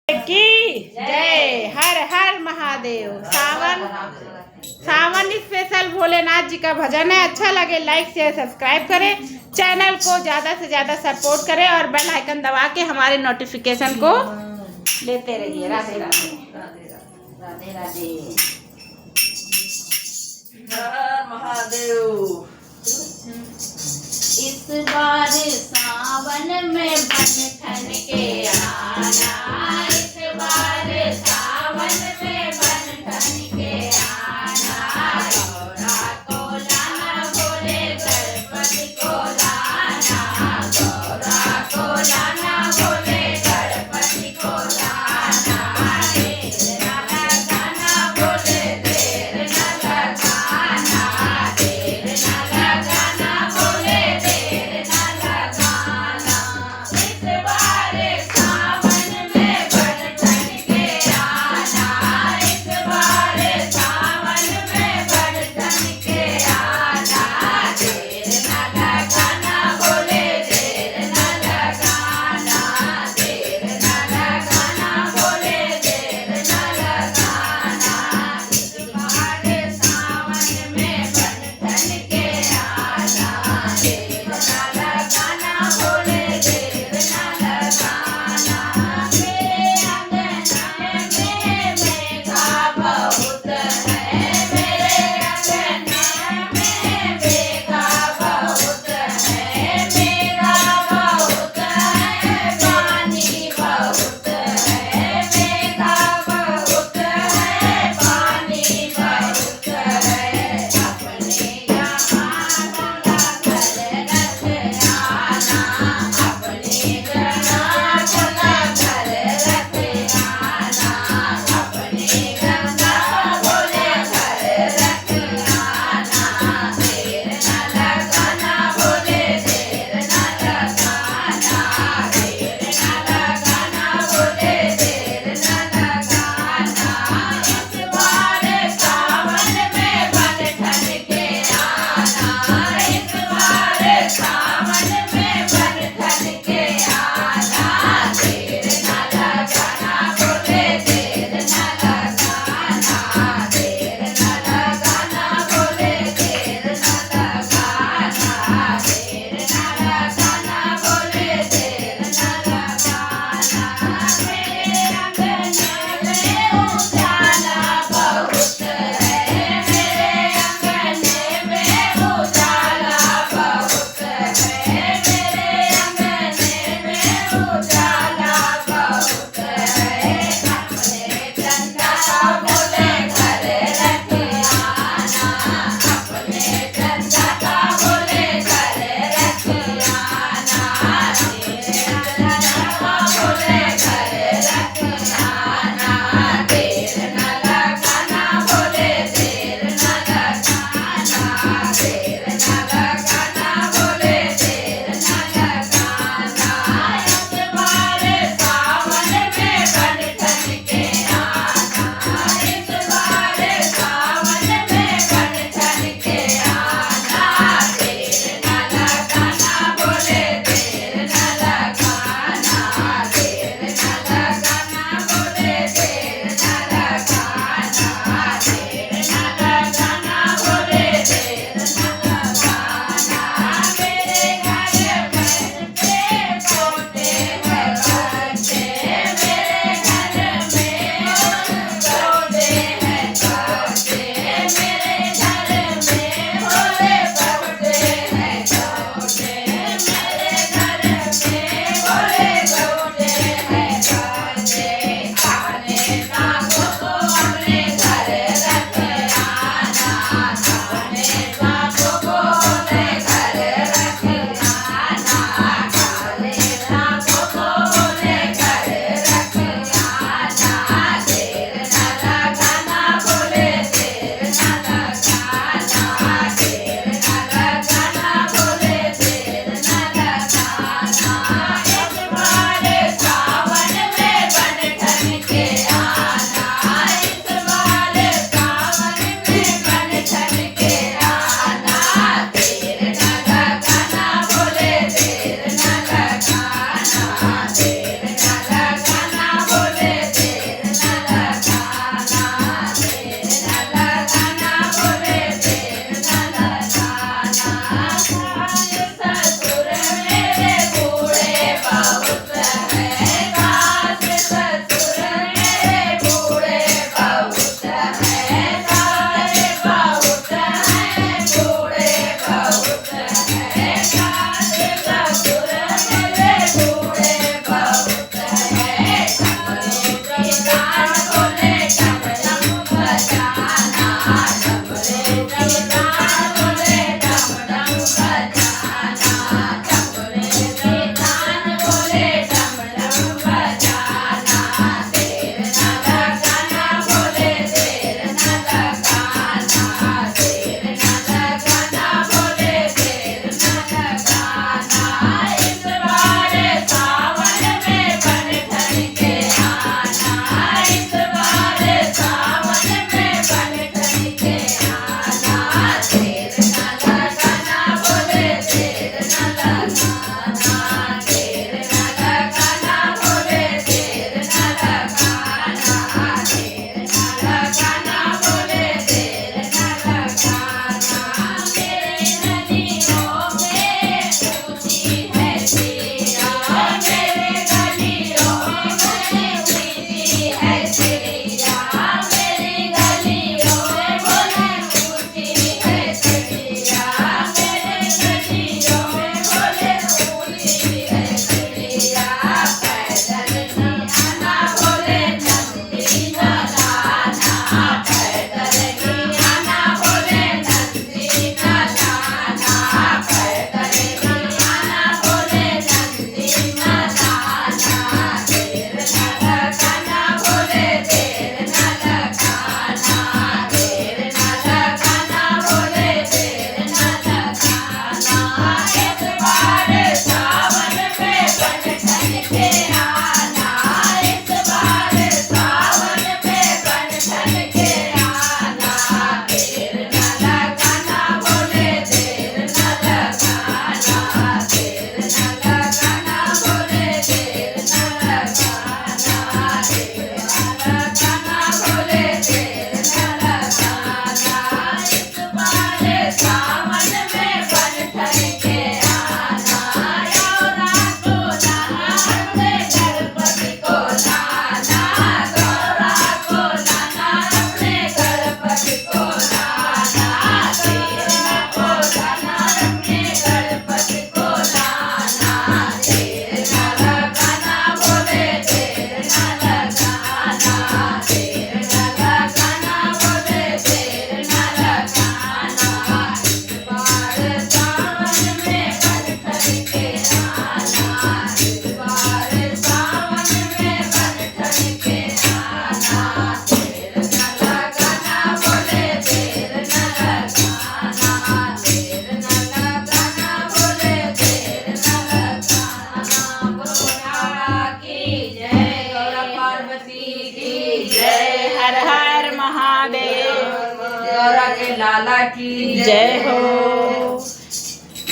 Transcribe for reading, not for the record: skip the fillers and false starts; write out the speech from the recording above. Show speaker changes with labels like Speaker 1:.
Speaker 1: की जय। हर हर महादेव। सावन स्पेशल भोलेनाथ जी का भजन है। अच्छा लगे लाइक शेयर सब्सक्राइब करें, चैनल को ज़्यादा से ज़्यादा सपोर्ट करें और बेल आइकन दबा के हमारे नोटिफिकेशन को लेते रहिए। राधे राधे राधे राधे।
Speaker 2: हर महादेव।
Speaker 1: इस बार सावन में बन ठन के आना, इस बार सावन में बन ठन के आना। गौरा को लाना, भोले गणपति को लाना, गौरा को लाना, भोले गणपति को लाना। देर न लगाना भोले, देर न लगाना, देर न लगाना भोले, देर न लगाना। इस बार सावन में जय। हर हर महादेव।
Speaker 2: गौरा के लाला की
Speaker 1: जय हो।